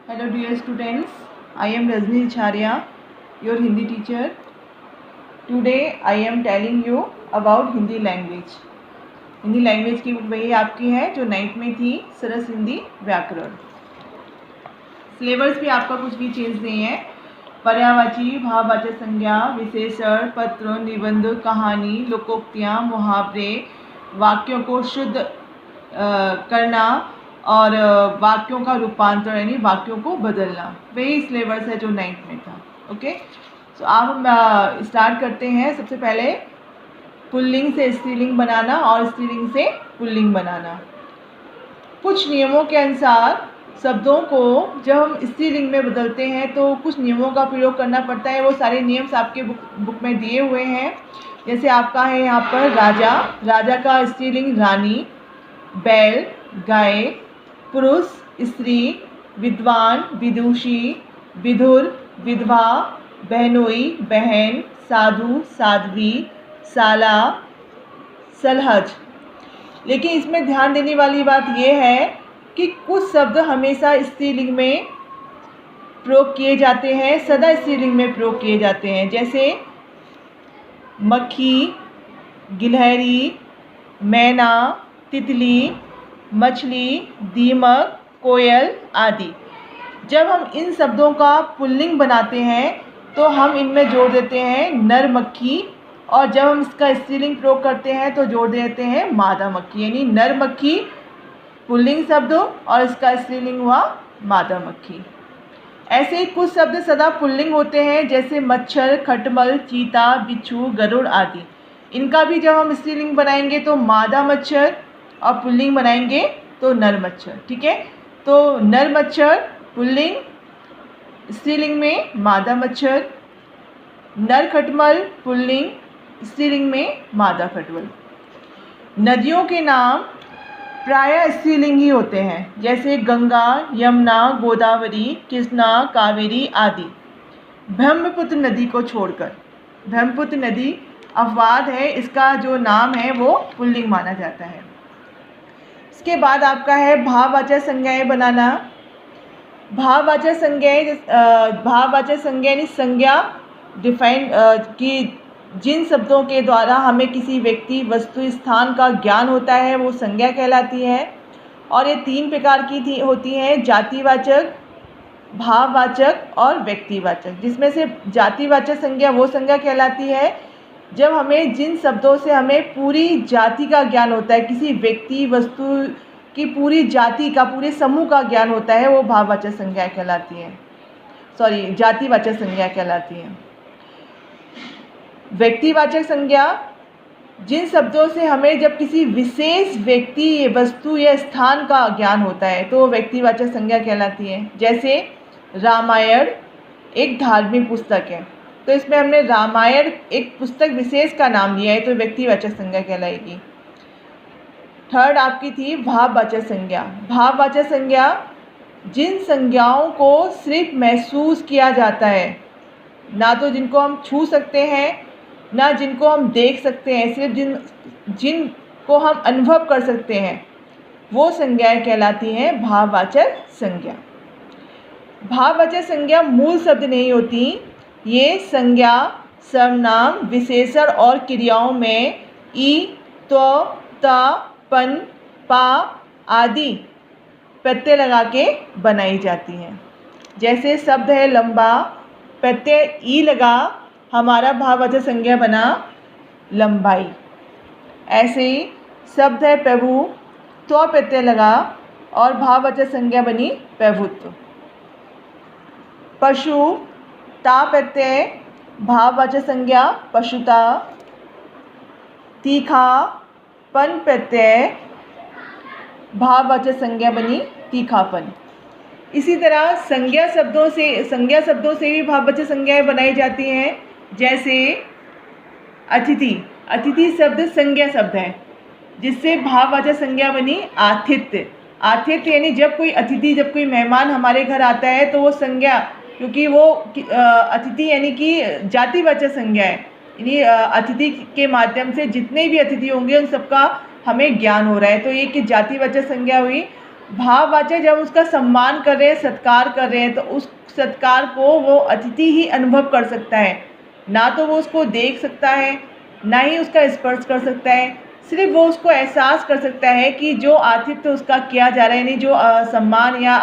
Hello dear students, I am Rajni Acharya, your Hindi teacher. Today I am telling you about Hindi language. Hindi language की book वही आपकी है जो 9th में थी, सरस हिंदी व्याकरण। सिलेबस भी आपका कुछ भी चेंज नहीं है। पर्यायवाची, भाववाचक संज्ञा, विशेषण, पत्र, निबंध, कहानी, लोकोक्तियाँ, मुहावरे, वाक्यों को शुद्ध करना और वाक्यों का रूपांतरण यानी वाक्यों को बदलना, वही सिलेबस है जो 9th में था। ओके, तो अब हम स्टार्ट करते हैं। सबसे पहले पुल्लिंग से स्त्रीलिंग बनाना और स्त्रीलिंग से पुल्लिंग बनाना। कुछ नियमों के अनुसार शब्दों को जब हम स्त्रीलिंग में बदलते हैं तो कुछ नियमों का प्रयोग करना पड़ता है। वो सारे नियम्स आपके बुक में दिए हुए हैं। जैसे आपका है यहाँ पर राजा, राजा का स्त्रीलिंग रानी, बैल गाय, पुरुष स्त्री, विद्वान विदुषी, विधुर विधवा, बहनोई बहन, साधु साध्वी, साला सलहज। लेकिन इसमें ध्यान देने वाली बात यह है कि कुछ शब्द हमेशा स्त्रीलिंग में प्रयोग किए जाते हैं, सदा स्त्रीलिंग में प्रयोग किए जाते हैं। जैसे मक्खी, गिलहरी, मैना, तितली, मछली, दीमक, कोयल आदि। जब हम इन शब्दों का पुल्लिंग बनाते हैं तो हम इनमें जोड़ देते हैं नर मक्खी, और जब हम इसका स्त्रीलिंग प्रयोग करते हैं तो जोड़ देते हैं मादा मक्खी, यानी नर मक्खी पुल्लिंग शब्द और इसका स्त्रीलिंग हुआ मादा मक्खी। ऐसे ही कुछ शब्द सदा पुल्लिंग होते हैं, जैसे मच्छर, खटमल, चीता, बिच्छू, गरुड़ आदि। इनका भी जब हम स्त्रीलिंग बनाएंगे तो मादा मच्छर और पुल्लिंग बनाएंगे तो नर मच्छर। ठीक है, तो नर मच्छर पुल्लिंग, स्त्रीलिंग में मादा मच्छर, नर खटमल पुल्लिंग, स्त्रीलिंग में मादा खटमल। नदियों के नाम प्रायः स्त्रीलिंग ही होते हैं, जैसे गंगा, यमुना, गोदावरी, कृष्णा, कावेरी आदि, ब्रह्मपुत्र नदी को छोड़कर। ब्रह्मपुत्र नदी अपवाद है, इसका जो नाम है वो पुल्लिंग माना जाता है। इसके बाद आपका है भाववाचक संज्ञाएं बनाना। भाववाचक संज्ञाएं, भाववाचक संज्ञा यानी संज्ञा डिफाइन कि जिन शब्दों के द्वारा हमें किसी व्यक्ति, वस्तु, स्थान का ज्ञान होता है वो संज्ञा कहलाती है। और ये 3 प्रकार की होती हैं, जातिवाचक, भाववाचक और व्यक्तिवाचक। जिसमें से जातिवाचक संज्ञा वो संज्ञा कहलाती है जब हमें जिन शब्दों से हमें पूरी जाति का ज्ञान होता है, किसी व्यक्ति, वस्तु की पूरी जाति का, पूरे समूह का ज्ञान होता है, वो भाववाचक संज्ञा कहलाती है, जातिवाचक संज्ञा कहलाती है। व्यक्तिवाचक संज्ञा जिन शब्दों से हमें जब किसी विशेष व्यक्ति, वस्तु या स्थान का ज्ञान होता है तो वो व्यक्तिवाचक संज्ञा कहलाती है। जैसे रामायण एक धार्मिक पुस्तक है, तो इसमें हमने रामायण एक पुस्तक विशेष का नाम लिया है तो व्यक्तिवाचक संज्ञा कहलाएगी। थर्ड आपकी थी भाववाचक संज्ञा। भाववाचक संज्ञा जिन संज्ञाओं को सिर्फ महसूस किया जाता है, ना तो जिनको हम छू सकते हैं ना जिनको हम देख सकते हैं, सिर्फ जिनको हम अनुभव कर सकते हैं, वो संज्ञाएं कहलाती हैं भाववाचक संज्ञा। भाववाचक संज्ञा मूल शब्द नहीं होती, ये संज्ञा सर्वनाम, विशेषण और क्रियाओं में ई, त्व, त, पन, पा आदि प्रत्यय लगा के बनाई जाती हैं। जैसे शब्द है लंबा, प्रत्यय ई लगा, हमारा भाववाचक संज्ञा बना लंबाई। ऐसे ही शब्द है प्रभु, त्व प्रत्यय लगा और भाववाचक संज्ञा बनी प्रभुत्व। पशु, ता प्रत्यय, भाववाचक संज्ञा पशुता। तीखा, पन प्रत्यय, भाववाचक संज्ञा बनी तीखापन। इसी तरह संज्ञा शब्दों से भी भाववाचक संज्ञाएं बनाई जाती हैं। जैसे अतिथि, अतिथि शब्द संज्ञा शब्द है जिससे भाववाचक संज्ञा बनी आतिथ्य। आतिथ्य यानी जब कोई अतिथि, जब कोई मेहमान हमारे घर आता है तो वो संज्ञा, क्योंकि वो अतिथि यानी कि जातिवाचक संज्ञा है, यानी अतिथि के माध्यम से जितने भी अतिथि होंगे उन सबका हमें ज्ञान हो रहा है, तो ये कि जातिवाचक संज्ञा हुई। भाववाचक जब उसका सम्मान कर रहे हैं, सत्कार कर रहे हैं, तो उस सत्कार को वो अतिथि ही अनुभव कर सकता है। ना तो वो उसको देख सकता है, ना ही उसका स्पर्श कर सकता है। सिर्फ वो उसको एहसास कर सकता है कि जो आतिथ्य उसका किया जा रहा है, यानी जो सम्मान या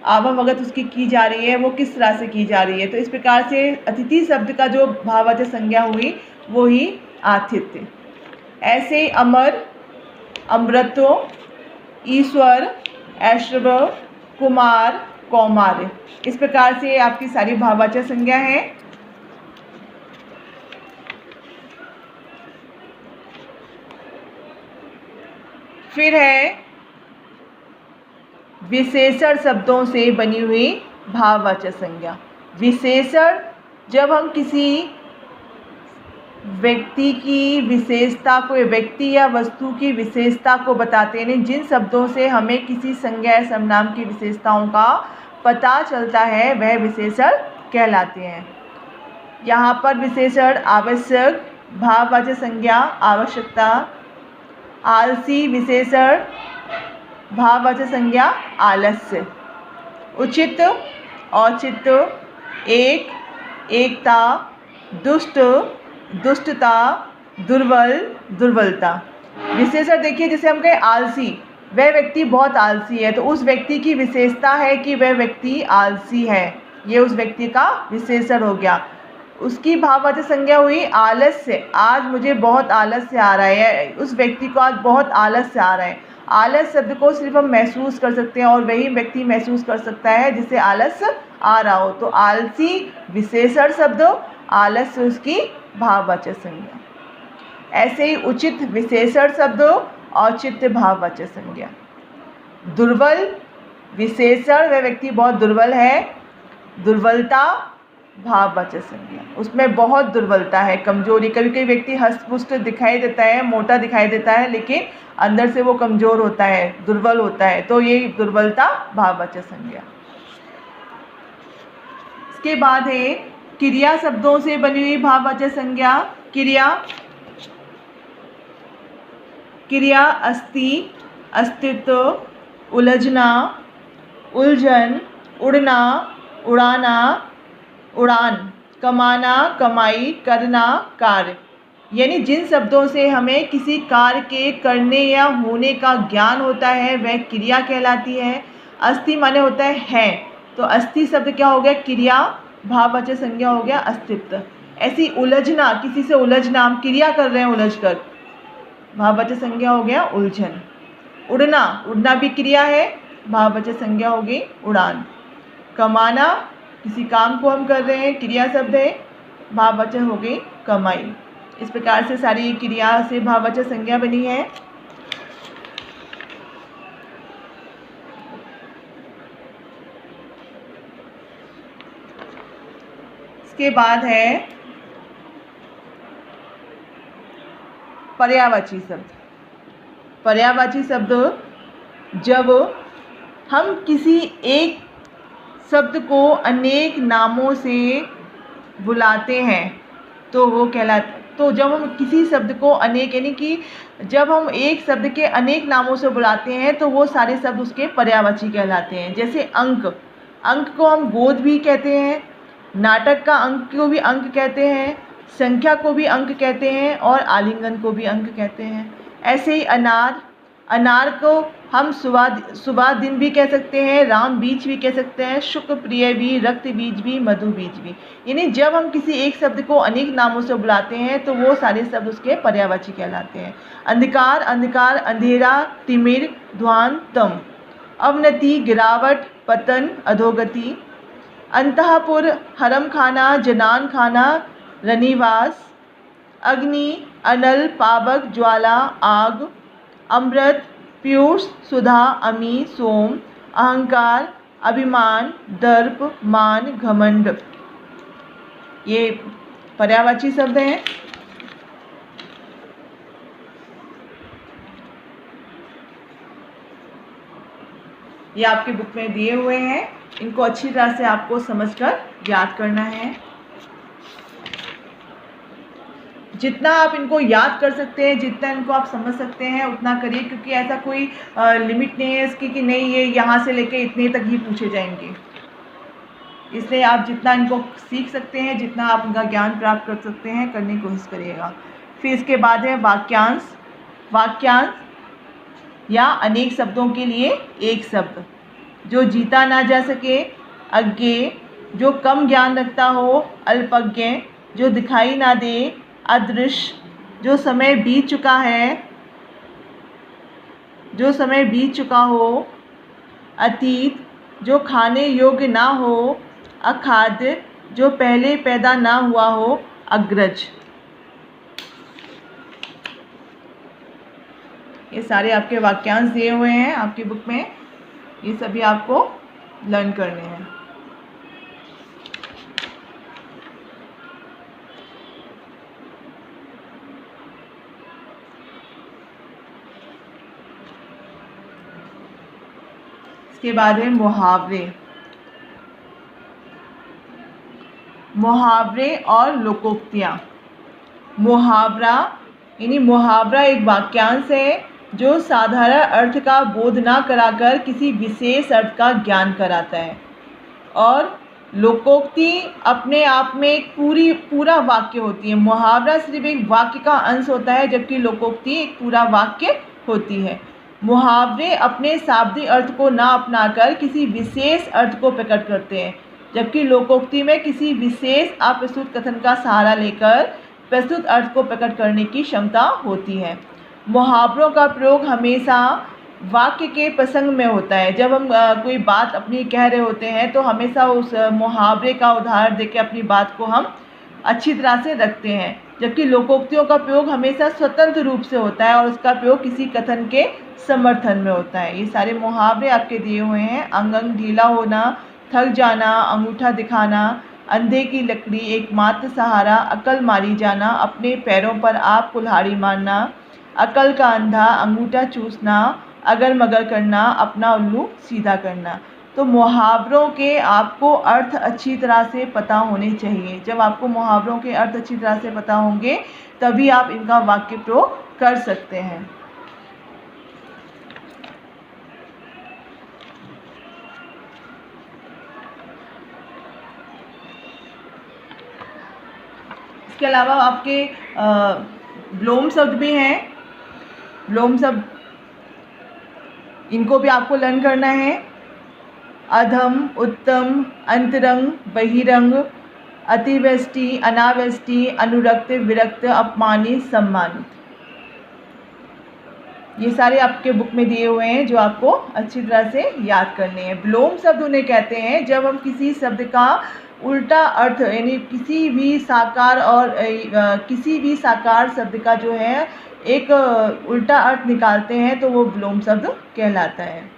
आवभगत उसकी की जा रही है, वो किस तरह से की जा रही है। तो इस प्रकार से अतिथि शब्द का जो भाववाचक संज्ञा हुई वो ही आतिथ्य। ऐसे ही अमर, अमृतो, ईश्वर, ऐश्वर्य, कुमार, कौमार्य, इस प्रकार से आपकी सारी भाववाचक संज्ञा है। फिर है विशेषण शब्दों से बनी हुई भाववाचक संज्ञा। विशेषण जब हम किसी व्यक्ति की विशेषता को, व्यक्ति या वस्तु की विशेषता को बताते हैं, जिन शब्दों से हमें किसी संज्ञा या सर्वनाम की विशेषताओं का पता चलता है वह विशेषण कहलाते हैं। यहाँ पर विशेषण आवश्यक, भाववाचक संज्ञा आवश्यकता, आलसी विशेषण, भाववाचक संज्ञा आलस्य, उचित, औचित्य, एक, एकता, दुष्ट, दुष्टता, दुर्बल, दुर्बलता। विशेषण देखिए, जैसे हम कहें आलसी, वह व्यक्ति बहुत आलसी है, तो उस व्यक्ति की विशेषता है कि वह व्यक्ति आलसी है, ये उस व्यक्ति का विशेषण हो गया। उसकी भाववाचक संज्ञा हुई आलस्य, आज मुझे बहुत आलस्य आ रहा है, उस व्यक्ति को आज बहुत आलस्य आ रहा है। आलस शब्द को सिर्फ हम महसूस कर सकते हैं और वही व्यक्ति महसूस कर सकता है जिसे आलस्य आ रहा हो। तो आलसी विशेषण शब्द, आलस्य उसकी भाववाचक संज्ञा। ऐसे ही उचित विशेषण शब्द, औचित्य भाववाचक संज्ञा। दुर्बल विशेषण, वह व्यक्ति बहुत दुर्बल है, दुर्बलता भाववाचक संज्ञा, उसमें बहुत दुर्बलता है, कमजोरी। कभी कभी व्यक्ति हष्ट-पुष्ट दिखाई देता है, मोटा दिखाई देता है, लेकिन अंदर से वो कमजोर होता है, दुर्बल होता है, तो ये दुर्बलता भाववाचक संज्ञा। इसके बाद है क्रिया शब्दों से बनी हुई भाववाचक संज्ञा। क्रिया, क्रिया अस्ति, अस्तित्व, उलझना, उलझन, उड़ना, उड़ाना, उड़ान, कमाना, कमाई, करना, कार्य। यानी जिन शब्दों से हमें किसी कार्य के करने या होने का ज्ञान होता है वह क्रिया कहलाती है। अस्ति माने होता है, तो अस्ति शब्द क्या हो गया, क्रिया, भाववाचक संज्ञा हो गया अस्तित्व। ऐसी उलझना, किसी से उलझना, हम क्रिया कर रहे हैं उलझ कर, भाववाचक संज्ञा हो गया उलझन। उड़ना, उड़ना भी क्रिया है, भाववाचक संज्ञा हो गई उड़ान। कमाना, किसी काम को हम कर रहे हैं, क्रिया शब्द है, भाववाचक हो गई कमाई। इस प्रकार से सारी क्रिया से भाववाचक संज्ञा बनी है। इसके बाद है पर्यायवाची शब्द। पर्यायवाची शब्द जब हम किसी एक शब्द को अनेक नामों से बुलाते हैं तो वो कहलाता। तो जब हम किसी शब्द को अनेक, यानी कि जब हम एक शब्द के अनेक नामों से बुलाते हैं तो वो सारे शब्द उसके पर्यायवाची कहलाते हैं। जैसे अंक, अंक को हम गोद भी कहते हैं, नाटक का अंक को भी अंक कहते हैं, संख्या को भी अंक कहते हैं और आलिंगन को भी अंक कहते हैं। ऐसे ही अनार, अनार को हम सुबह दिन भी कह सकते हैं, राम बीज भी कह सकते हैं, शुक्र प्रिय भी, रक्त बीज भी, मधु बीज भी। यानी जब हम किसी एक शब्द को अनेक नामों से बुलाते हैं तो वो सारे शब्द उसके पर्यायवाची कहलाते हैं। अंधकार, अंधकार, अंधेरा, तिमिर, ध्वान, तम। अवनति, गिरावट, पतन, अधोगति। अंतःपुर, हरम खाना, जनान खाना, रनिवास। अग्नि, अनल, पावक, ज्वाला, आग। अमृत, पीयूष, सुधा, अमी, सोम। अहंकार, अभिमान, दर्प, मान, घमंड। ये पर्यायवाची शब्द हैं। ये आपके बुक में दिए हुए हैं, इनको अच्छी तरह से आपको समझकर याद करना है। जितना आप इनको याद कर सकते हैं, जितना इनको आप समझ सकते हैं उतना करिए, क्योंकि ऐसा कोई लिमिट नहीं है इसकी कि नहीं ये यहाँ से लेके इतने तक ही पूछे जाएंगे। इसलिए आप जितना इनको सीख सकते हैं, जितना आप उनका ज्ञान प्राप्त कर सकते हैं, करने की कोशिश करिएगा। फिर इसके बाद है वाक्यांश। वाक्यांश या अनेक शब्दों के लिए एक शब्द। जो जीता ना जा सके, अज्ञेय। जो कम ज्ञान रखता हो, अल्पज्ञ। जो दिखाई ना दे, अदृश्य। जो समय बीत चुका है, जो समय बीत चुका हो, अतीत। जो खाने योग्य ना हो, अखाद्य। जो पहले पैदा ना हुआ हो, अग्रज। ये सारे आपके वाक्यांश दिए हुए हैं आपकी बुक में, ये सभी आपको लर्न करने हैं। इसके बाद है मुहावरे। मुहावरे और लोकोक्तियाँ। मुहावरा यानी मुहावरा एक वाक्यांश है जो साधारण अर्थ का बोध ना कराकर किसी विशेष अर्थ का ज्ञान कराता है। और लोकोक्ति अपने आप में एक पूरा वाक्य होती है। मुहावरा सिर्फ एक वाक्य का अंश होता है, जबकि लोकोक्ति एक पूरा वाक्य होती है। मुहावरे अपने शाब्दिक अर्थ को ना अपनाकर किसी विशेष अर्थ को प्रकट करते हैं, जबकि लोकोक्ति में किसी विशेष अप्रस्तुत कथन का सहारा लेकर प्रस्तुत अर्थ को प्रकट करने की क्षमता होती है। मुहावरों का प्रयोग हमेशा वाक्य के प्रसंग में होता है। जब हम कोई बात अपनी कह रहे होते हैं तो हमेशा उस मुहावरे का उदाहरण देकर अपनी बात को हम अच्छी तरह से रखते हैं, जबकि लोकोक्तियों का प्रयोग हमेशा स्वतंत्र रूप से होता है और उसका प्रयोग किसी कथन के समर्थन में होता है। ये सारे मुहावरे आपके दिए हुए हैं। अंग अंग ढीला होना, थक जाना, अंगूठा दिखाना, अंधे की लकड़ी एकमात्र सहारा, अकल मारी जाना, अपने पैरों पर आप कुल्हाड़ी मारना, अकल का अंधा, अंगूठा चूसना, अगर मगर करना, अपना उल्लू सीधा करना। तो मुहावरों के आपको अर्थ अच्छी तरह से पता होने चाहिए। जब आपको मुहावरों के अर्थ अच्छी तरह से पता होंगे तभी आप इनका वाक्य प्रयोग कर सकते हैं। इसके अलावा आपके विलोम शब्द भी हैं। विलोम शब्द इनको भी आपको लर्न करना है। अधम, उत्तम, अंतरंग, बहिरंग, अतिवृष्टि, अनावृष्टि, अनुरक्त, विरक्त, अपमानित, सम्मानित। ये सारे आपके बुक में दिए हुए हैं जो आपको अच्छी तरह से याद करने हैं। विलोम शब्द उन्हें कहते हैं जब हम किसी शब्द का उल्टा अर्थ यानी किसी भी साकार शब्द का जो है एक उल्टा अर्थ निकालते हैं तो वो विलोम शब्द कहलाता है।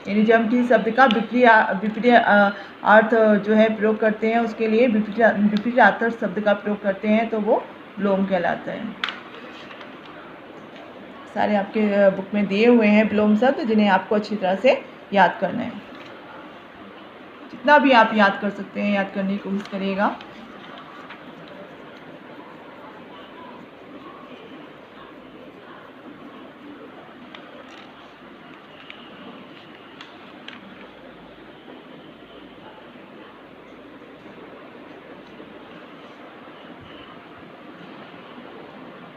यानी जब हम किसी शब्द का विपरीत अर्थ जो है प्रयोग करते हैं, उसके लिए विपरीत अर्थ शब्द का प्रयोग करते हैं तो वो विलोम कहलाता है। सारे आपके बुक में दिए हुए हैं विलोम शब्द जिन्हें आपको अच्छी तरह से याद करना है। जितना भी आप याद कर सकते हैं याद करने की कोशिश करिएगा।